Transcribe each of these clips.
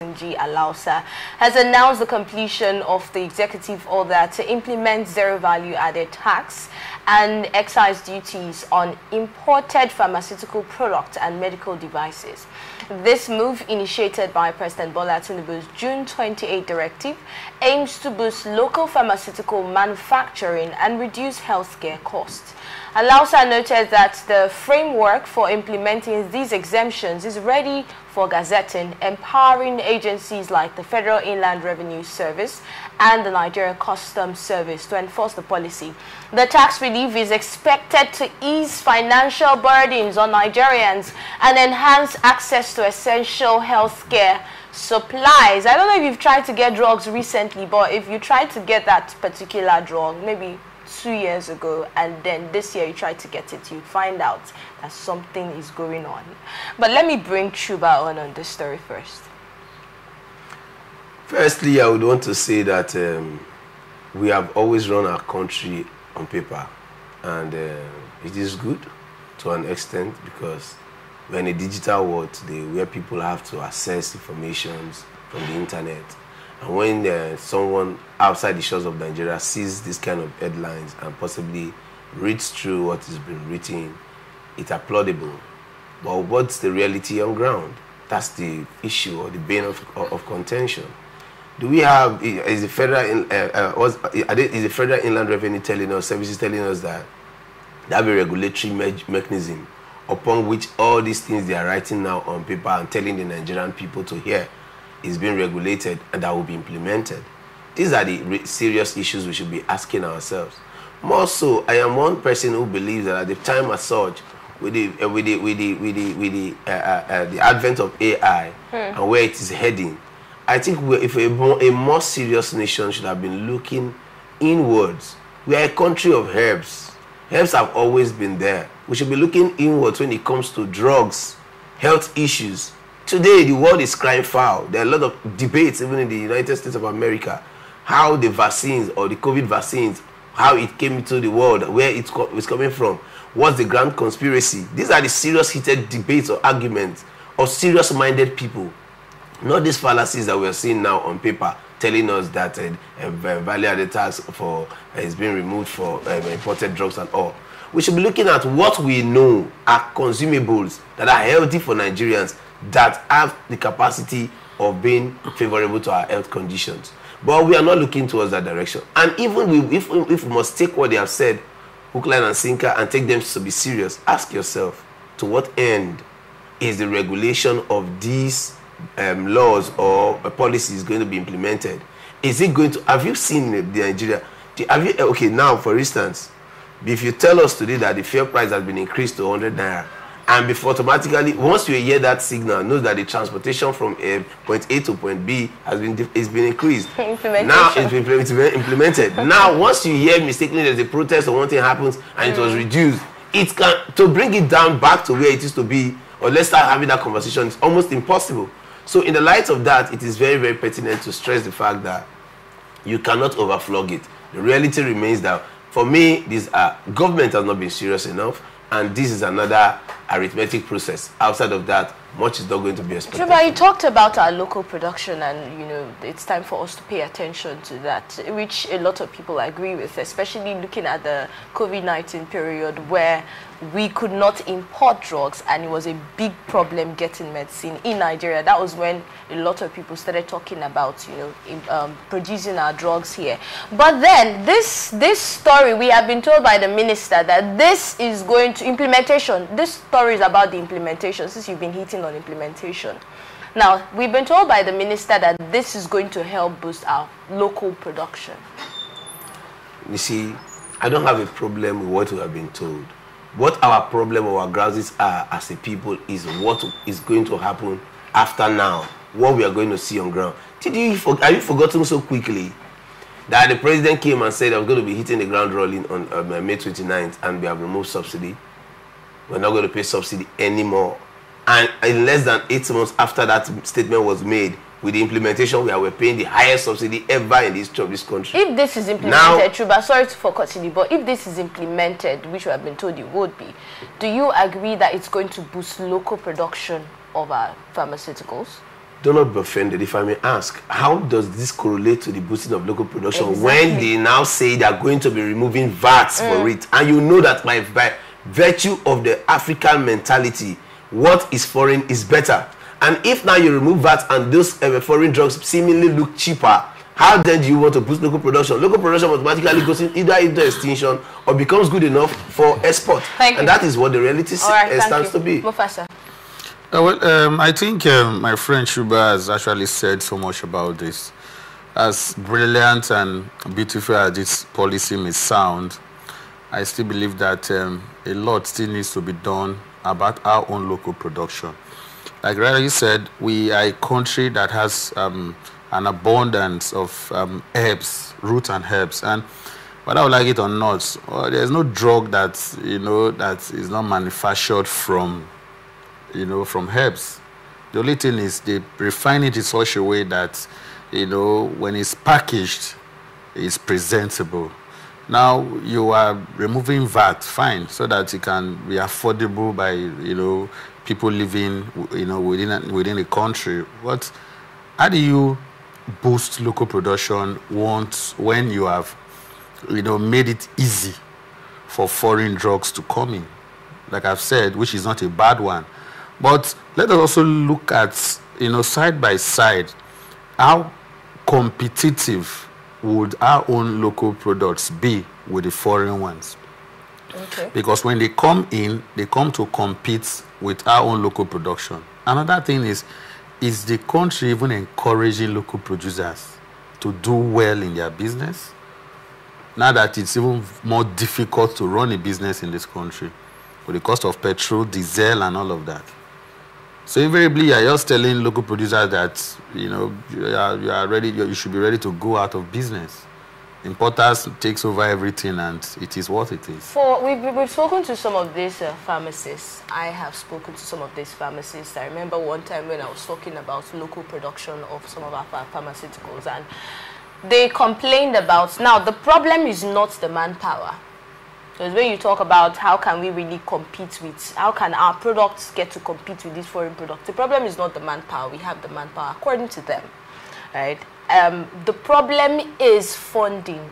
Tunji Alausa has announced the completion of the executive order to implement zero value-added tax and excise duties on imported pharmaceutical products and medical devices. This move, initiated by President Bola Tinubu's June 28 directive, aims to boost local pharmaceutical manufacturing and reduce healthcare costs. Alausa noted that the framework for implementing these exemptions is ready for gazetting, empowering agencies like the Federal Inland Revenue Service and the Nigerian Customs Service to enforce the policy. The tax relief is expected to ease financial burdens on Nigerians and enhance access to essential healthcare supplies. I don't know if you've tried to get drugs recently, but if you tried to get that particular drug, maybe 2 years ago, and then this year you try to get it, you find out that something is going on. But let me bring Chuba on this story first. Firstly, I would want to say that we have always run our country on paper, and it is good to an extent because we're in a digital world today where people have to access information from the internet. And when someone outside the shores of Nigeria sees this kind of headlines and possibly reads through what has been written, it's applaudable. But what's the reality on ground? That's the issue or the bane of contention. Do we have, is the Federal Inland Revenue telling us, services telling us that they have a regulatory mechanism upon which all these things they are writing now on paper and telling the Nigerian people to hear is being regulated and that will be implemented? These are the serious issues we should be asking ourselves. More so, I am one person who believes that at the time as such, with the advent of AI and where it is heading, I think if a more serious nation should have been looking inwards. We are a country of herbs. Herbs have always been there. We should be looking inwards when it comes to drugs, health issues. Today, the world is crying foul. There are a lot of debates, even in the United States of America, how the vaccines or the COVID vaccines, how it came into the world, where it's coming from, what's the grand conspiracy. These are the serious heated debates or arguments of serious-minded people, not these fallacies that we're seeing now on paper, telling us that value-added tax is being removed for imported drugs and all. We should be looking at what we know are consumables that are healthy for Nigerians, that have the capacity of being favorable to our health conditions. But we are not looking towards that direction. And even if we must take what they have said, hook, line, and sinker, and take them to be serious, ask yourself, to what end is the regulation of these laws or policies going to be implemented? Is it going to, have you seen the Nigeria? Okay, now, for instance, if you tell us today that the fuel price has been increased to 100 naira, and before automatically, once you hear that signal, knows that the transportation from point A to point B has been increased. Now it's been implemented. Now, once you hear mistakenly there's a protest or one thing happens and it was reduced, it can, to bring it down back to where it used to be, or let's start having that conversation, it's almost impossible. So in the light of that, it is very, very pertinent to stress the fact that you cannot overflog it. The reality remains that, for me, government has not been serious enough, and this is another arithmetic process. Outside of that, much is not going to be expected. But you talked about our local production, and it's time for us to pay attention to that, which a lot of people agree with, especially looking at the COVID-19 period where we could not import drugs and it was a big problem getting medicine in Nigeria. That was when a lot of people started talking about producing our drugs here. But then this story, we have been told by the minister that this is going to implementation. This story is about the implementation, since you've been hitting on implementation. Now, we've been told by the minister that this is going to help boost our local production. You see, I don't have a problem with what we have been told. What our problem or our grouses are as a people is what is going to happen after now, what we are going to see on ground. Are you forgotten so quickly that the president came and said I'm going to be hitting the ground rolling on May 29th and we have removed subsidy? We're not going to pay subsidy anymore. And in less than 8 months after that statement was made, with the implementation, we are paying the highest subsidy ever in the history of this country. If this is implemented, Chuba, sorry for cutting you, but if this is implemented, which we have been told it would be, do you agree that it's going to boost local production of our pharmaceuticals? do not be offended if I may ask, how does this correlate to the boosting of local production Exactly. when they now say they are going to be removing VATs for it? And you know that by virtue of the African mentality, what is foreign is better. And if now you remove VAT and those foreign drugs seemingly look cheaper, how then do you want to boost local production? Local production automatically goes either into extinction or becomes good enough for export. And that is what the reality stands to be. Mufasa. Well, I think my friend Shuba has actually said so much about this. As brilliant and beautiful as this policy may sound, I still believe that a lot still needs to be done about our own local production. Like Riley said, we are a country that has an abundance of herbs, roots and herbs. And whether I would like it or not, well, there's no drug that, that is not manufactured from, from herbs. The only thing is they refine it in such a way that, when it's packaged, it's presentable. Now you are removing VAT, fine, so that it can be affordable by, people living, within the country. But how do you boost local production when you have, made it easy for foreign drugs to come in? Like I've said, which is not a bad one. But let us also look at, side by side, how competitive would our own local products be with the foreign ones? Okay. Because when they come in, they come to compete with our own local production. Another thing is the country even encouraging local producers to do well in their business? Now that it's even more difficult to run a business in this country with the cost of petrol, diesel, and all of that. So invariably, you're just telling local producers that, you are ready, you should be ready to go out of business. Importers takes over everything, and it is what it is. We've spoken to some of these pharmacists. I have spoken to some of these pharmacists. I remember one time when I was talking about local production of some of our pharmaceuticals, and they complained about, now the problem is not the manpower. Because when you talk about how can we really compete with, how can our products get to compete with these foreign products, the problem is not the manpower. We have the manpower according to them, right? The problem is funding.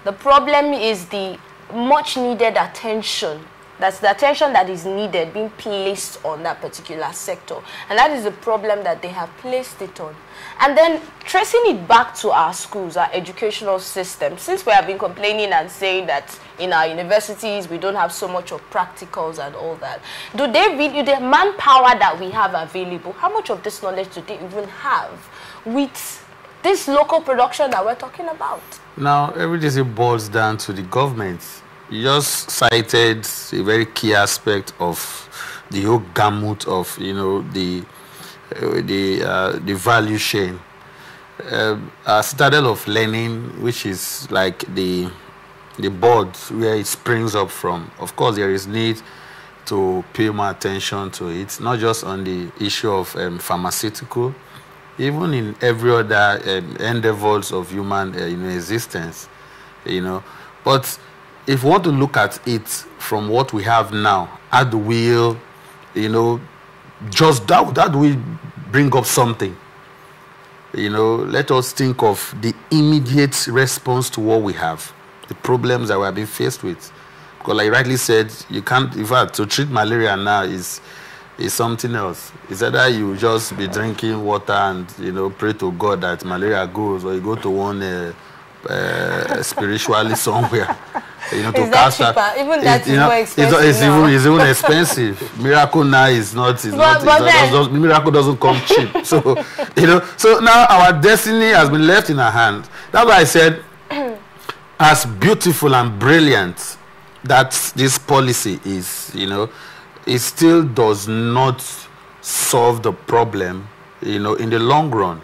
The problem is the much needed attention. That's the attention that is needed being placed on that particular sector. And that is the problem that they have placed it on. And then tracing it back to our schools, our educational system, since we have been complaining and saying that in our universities we don't have so much of practicals and all that, do they really, the manpower that we have available, how much of this knowledge do they even have with this local production that we're talking about? Now, everything boils down to the government. You just cited a very key aspect of the whole gamut of, the value chain. A citadel of learning, which is like the board where it springs up from. Of course, there is need to pay more attention to it, not just on the issue of pharmaceutical, even in every other endeavors of human existence, But if we want to look at it from what we have now, how do we, just that we bring up something? Let us think of the immediate response to what we have, the problems that we have been faced with. Because like you rightly said, you can't, in fact, to treat malaria now is something else. It's either you just be drinking water and, pray to God that malaria goes, or you go to one spiritually somewhere. To cast that. Even that is more expensive. It's even expensive. Miracle now is not. Miracle doesn't come cheap. So So now our destiny has been left in our hands. That's why I said, as beautiful and brilliant that this policy is, it still does not solve the problem, in the long run.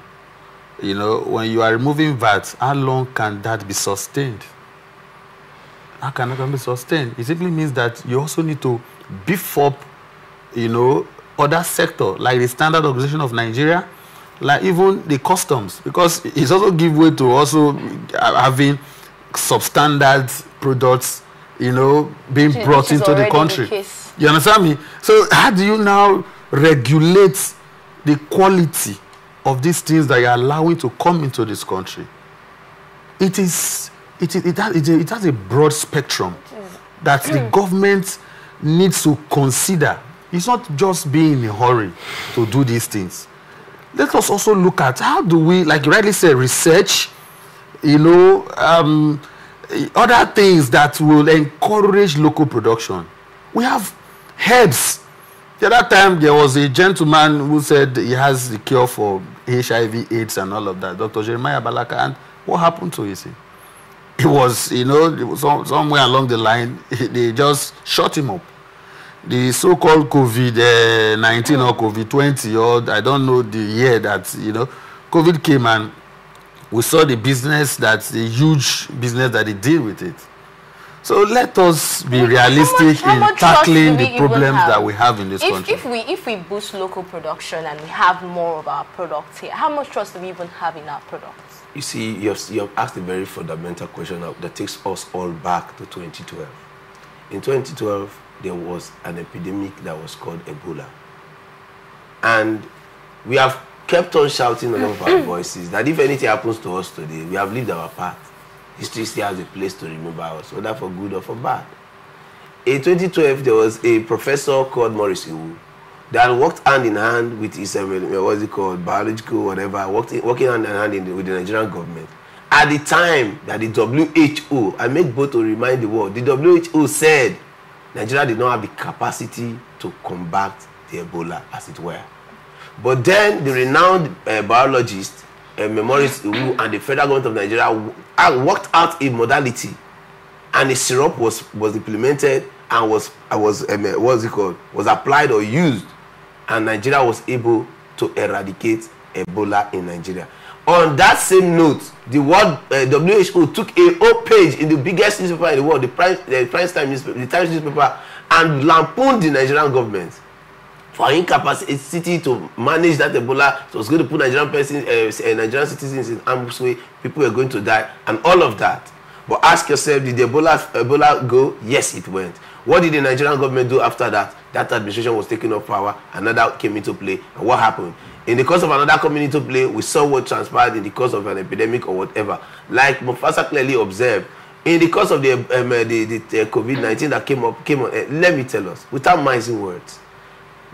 When you are removing VAT, how long can that be sustained? How can that be sustained? It simply means that you also need to beef up, other sector, like the Standard Organization of Nigeria, like even the customs, because it's also give way to also having substandard products, being brought into the country. You understand me? So how do you now regulate the quality of these things that you're allowing to come into this country, it has a broad spectrum that the government needs to consider. It's not just being in a hurry to do these things. Let us also look at how do we, like you rightly said, research, you know, other things that will encourage local production. We have herbs. The other time there was a gentleman who said he has the cure for HIV, AIDS, and all of that, Dr. Jeremiah Balaka. And what happened to him? It was, you know, somewhere along the line, they just shut him up. The so-called COVID-19 or COVID-20, or I don't know the year that, you know, COVID came, and we saw the business, the huge business that they did with it. So let us be realistic in tackling the problems that we have in this country. If we boost local production and we have more of our products here, how much trust do we even have in our products? You see, you have asked a very fundamental question that takes us all back to 2012. In 2012, there was an epidemic that was called Ebola. And we have kept on shouting all of our voices that if anything happens to us today, we have lived our part. History still has a place to remember us, whether for good or for bad. In 2012, there was a professor called Maurice Iwu that worked hand in hand with his, what's it called, biological, whatever, working hand in hand with the Nigerian government. At the time that the WHO, I make both to remind the world, the WHO said Nigeria did not have the capacity to combat the Ebola, as it were. But then the renowned biologist, Maurice Iwu, and the federal government of Nigeria worked out a modality, and a syrup was implemented and was applied or used, and Nigeria was able to eradicate Ebola in Nigeria. On that same note, the world WHO took a whole page in the biggest newspaper in the world, the Times newspaper, and lampooned the Nigerian government for incapacity to manage that Ebola. So it was going to put Nigerian citizens in harm's way. People were going to die, and all of that. But ask yourself, did the Ebola go? Yes, it went. What did the Nigerian government do after that? That administration was taken off power, another came into play, and what happened? In the course of another coming into play, we saw what transpired in the course of an epidemic or whatever. Like Mufasa clearly observed, in the course of the COVID-19 that came on, let me tell us, without mincing words,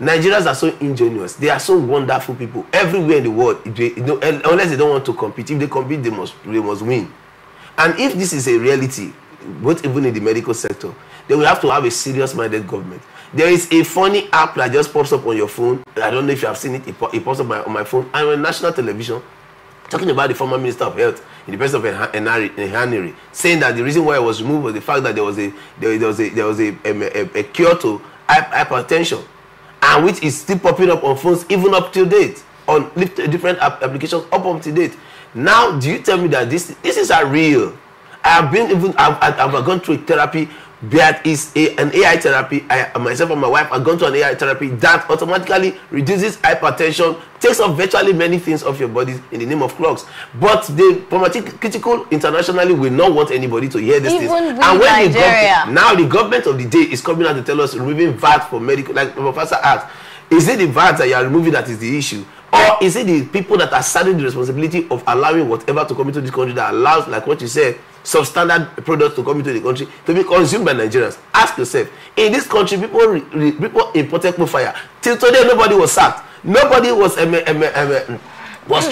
Nigerians are so ingenious. They are so wonderful people. Everywhere in the world, unless they don't want to compete, if they compete, they must win. And if this is a reality, both even in the medical sector, then we have to have a serious-minded government. There is a funny app that just pops up on your phone. I don't know if you have seen it. It pops up on my phone. I'm on national television talking about the former Minister of Health in the person of Henry, saying that the reason why it was removed was the fact that there was a cure to hypertension, and which is still popping up on phones even up to date, on different applications up to date. Now, do you tell me that this is a real? I've gone through therapy. That is an AI therapy. Myself and my wife have gone to an AI therapy that automatically reduces hypertension, takes off virtually many things off your body in the name of clocks. But the pharmaceutical internationally will not want anybody to hear this. And when now the government of the day is coming out to tell us removing VAT for medical, like Professor asked, is it the VAT that you are removing that is the issue? Or is it the people that are saddled the responsibility of allowing whatever to come into this country that allows, like what you said, substandard products to come into the country to be consumed by Nigerians? Ask yourself, in this country, people imported fire. Till today, nobody was sacked. Nobody was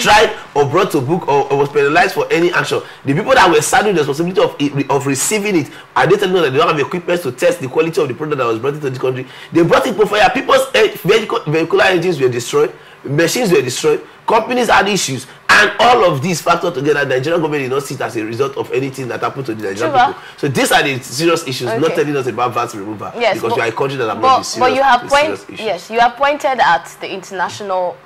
tried or brought to book or was penalized for any action. The people that were saddled the responsibility of receiving it, are they telling us that they don't have equipment to test the quality of the product that was brought into this country? They brought it for fire. People's vehicular engines were destroyed. Machines were destroyed, companies had issues, and all of these factors together, the Nigerian government did not see it as a result of anything that happened to the Nigerian people. So these are the serious issues, not telling us about VAT removal, because we are a country that have not been serious issues. Yes, you have pointed at the international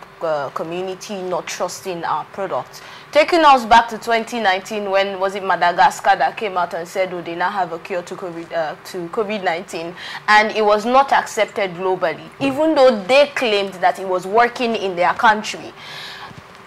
community not trusting our products. Taking us back to 2019, when was it Madagascar that came out and said, oh, they now have a cure to COVID-19, and it was not accepted globally, even though they claimed that it was working in their country.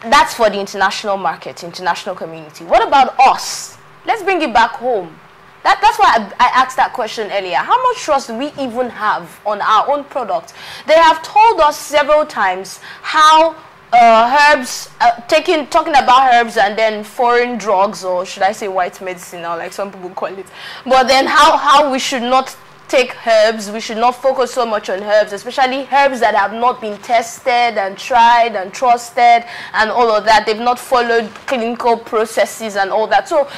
That's for the international market, international community. What about us? Let's bring it back home. That's why I asked that question earlier. How much trust do we even have on our own product? They have told us several times how herbs, talking about herbs and then foreign drugs, or should I say white medicine now, like some people call it. But then how we should not take herbs, we should not focus so much on herbs, especially herbs that have not been tested and tried and trusted and all of that. They've not followed clinical processes and all that. So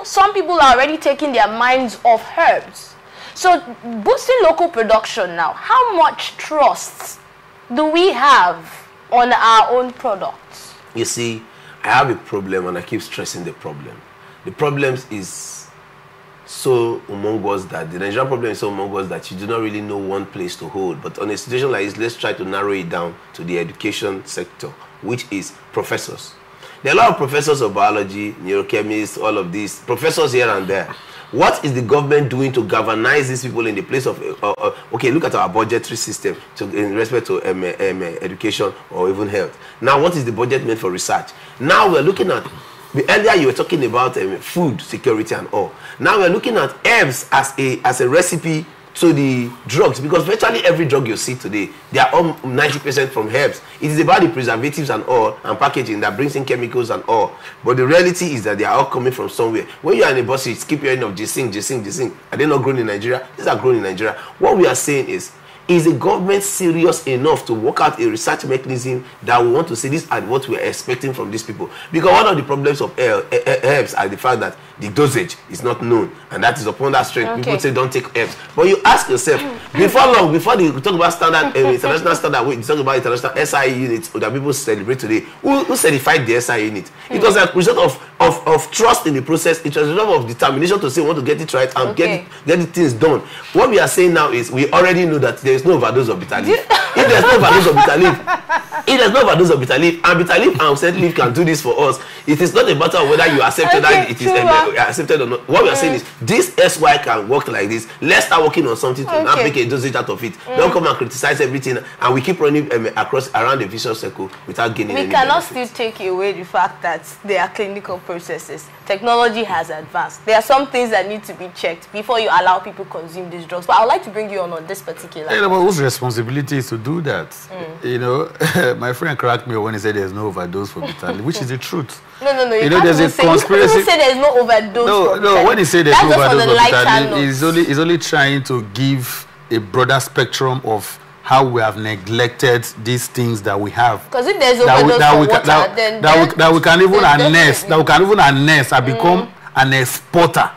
some people are already taking their minds off herbs. So boosting local production now, how much trust do we have on our own products? You see, I have a problem and I keep stressing the problem. The problem is so among us that the Nigerian problem is so among us that you do not really know one place to hold. But on a situation like this, let's try to narrow it down to the education sector, which is professors. There are a lot of professors of biology, neurochemists, all of these, professors here and there. What is the government doing to galvanize these people in the place of, okay, look at our budgetary system in respect to education or even health. Now, what is the budget meant for research? Now we're looking at, earlier you were talking about food security and all. Now we're looking at herbs as a recipe to the drugs, because virtually every drug you see today, they are all 90% from herbs. It is about the preservatives and all and packaging that brings in chemicals and all. But the reality is that they are all coming from somewhere. When you are in a bus, you keep hearing of ginseng. Are they not grown in Nigeria? These are grown in Nigeria. What we are saying is the government serious enough to work out a research mechanism that we want to say this and what we are expecting from these people? Because one of the problems of herbs are the fact that the dosage is not known, and that is upon that strength. Okay. People say don't take herbs, but you ask yourself before long, before they talk about standard international standard, we talk about international SI units that people celebrate today. Who certified the SI unit? It was a result of trust in the process. It was a result of determination to say we want to get it right and get the things done. What we are saying now is we already know that there is no overdose of bitter leaf. If there's no overdose of bitter leaf, and bitter leaf and scent leaf can do this for us, it is not a matter of whether you accept that it is accepted or not. What we are saying is this SY can work like this. Let's start working on something to now make a dosage out of it. Don't come and criticize everything, and we keep running around the vicious circle without gaining any benefit. We cannot still take away the fact that there are clinical processes. Technology has advanced. There are some things that need to be checked before you allow people consume these drugs. But I would like to bring you on this particular. But whose responsibility is to do that? You know, my friend cracked me when he said there's no overdose for bitter leaf, which is the truth. No. You know, there's a conspiracy. You say there's no overdose. No. When he said there's no overdose for bitter leaf, he's only trying to give a broader spectrum of how we have neglected these things that we have. Because if there's overdose for water, then that we can even harness and become an exporter.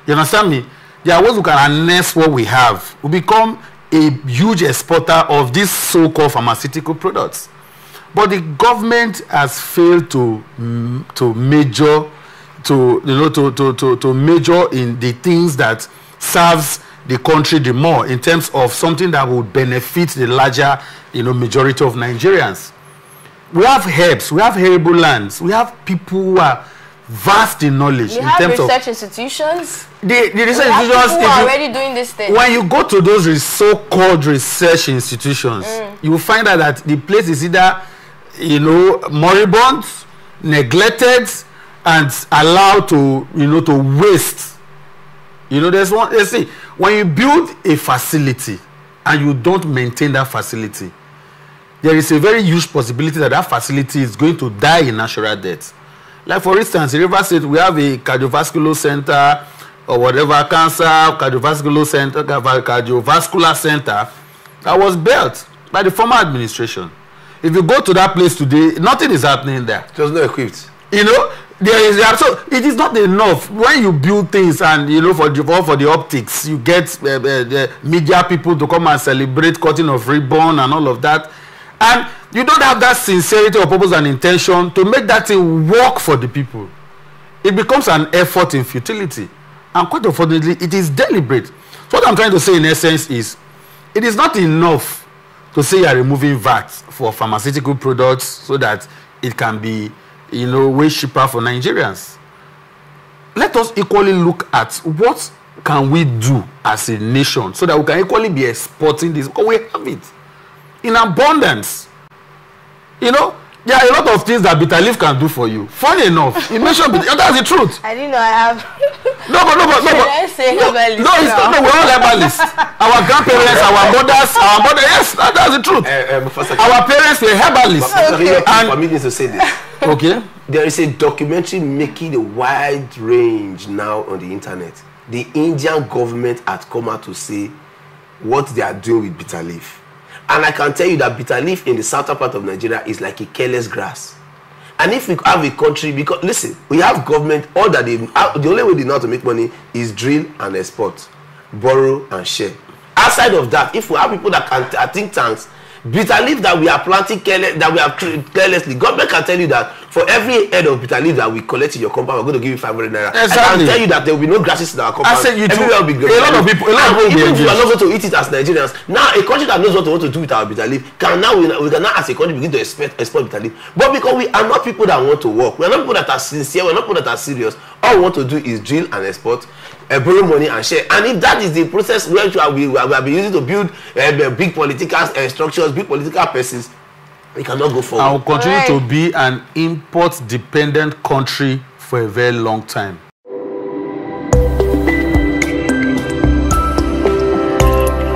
You understand me? There are ways we can harness what we have. We become a huge exporter of these so-called pharmaceutical products. But the government has failed to major in the things that serves the country the more, in terms of something that would benefit the larger majority of Nigerians. We have herbs, we have arable lands, we have people who are vast in knowledge. In terms of research institutions. The research institutions who are already doing this thing. When you go to those so-called research institutions, you will find out that the place is either moribund, neglected, and allowed to to waste. There's one. Let's see, when you build a facility and you don't maintain that facility, there is a very huge possibility that that facility is going to die in natural death. Like for instance, in River State, we have a cardiovascular center or whatever, cancer cardiovascular center that was built by the former administration. If you go to that place today, nothing is happening there. It was not equipped. So it is not enough when you build things and for the optics, you get the media people to come and celebrate cutting of ribbon and all of that, and you don't have that sincerity or purpose and intention to make that thing work for the people. It becomes an effort in futility, and quite unfortunately, it is deliberate. So what I'm trying to say in essence is, it is not enough to say you are removing VAT for pharmaceutical products so that it can be way cheaper for Nigerians. Let us equally look at what can we do as a nation so that we can equally be exporting this, because we have it in abundance. There are a lot of things that bitter leaf can do for you. Funny enough, you mentioned that's the truth. I didn't know I have. I say herbalist? No, it's not. No, we're all herbalists. Our grandparents, our mothers, yes, that's the truth. Our parents were herbalists. And for me to say this. Okay. There is a documentary making a wide range now on the internet. The Indian government had come out to say what they are doing with bitter leaf. And I can tell you that bitter leaf in the southern part of Nigeria is like a careless grass. And if we have a country, because listen, we have government, all that the only way they know how to make money is drill and export, borrow and share. Outside of that, if we have people that can think tanks, bitter leaf that we are planting carelessly, government can tell you that for every head of bitter leaf that we collect in your compound, we're going to give you 500 naira. Exactly. I can tell you that there will be no grasses in our compound. I said you everywhere will be a lot of people even if we are not going to eat it as Nigerians, now a country that knows what to want to do with our bitter leaf can now we can now as a country begin to export bitter leaf. But because we are not people that want to work, we are not people that are sincere, we are not people that are serious. All we want to do is drill and export, borrow money and share. And if that is the process where we have been using to build big political structures, big political persons, we cannot go forward. I will continue to be an import-dependent country for a very long time.